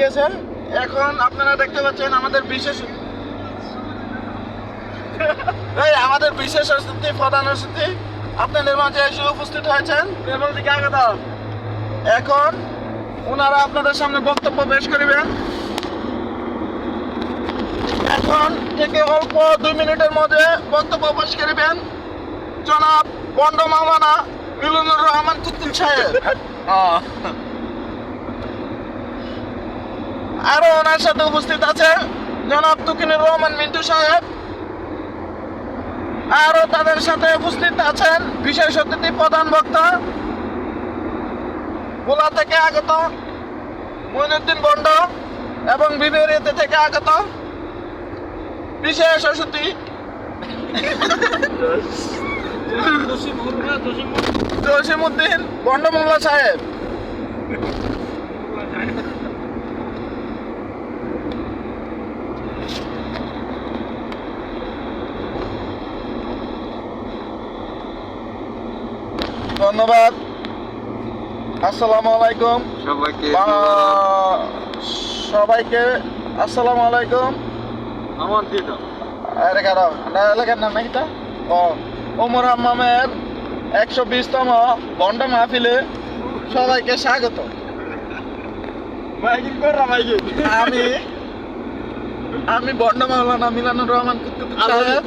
গেছে। এখন আপনারা দেখতে পাচ্ছেন আমাদের বিশেষ অতিথি প্রধান অতিথি আপনাদের মাঝে এসে উপস্থিত হয়েছেন। এখন ওনারা আপনাদের সামনে বক্তব্য পেশ করিবেন। এখন থেকে অল্প 2 মিনিটের মধ্যে বক্তব্য পেশ করিবেন জনাব বন্ড মাওলানা মিলনুর রহমান কুতুব সাহেব। আরো ওনার সাথে উপস্থিত আছে জনাব তুকিনুর রহমান মিন্টু সাহেব। আরো তাদের সাথে উপস্থিত আছেন বিশেষ অতিথি প্রধান বক্তা ভোলা থেকে আগত মইনুদ্দিন বন্ড এবং বিবেরিয়াতে থেকে আগত বিশেষ অতিথি জসিমউদ্দিন বন্ড মোল্লা সাহেব। ধন্যবাদ। আসসালামু আলাইকুম সবাইকে। আসসালামু আলাইকুম। এলাকার নাম নাকি তা? ওমর হাম্মামের 120তম বন্ড মাহফিলে সবাইকে স্বাগত। আমি বন্ড মাওলানা মিলনুর রহমান কুতুব সাহেব।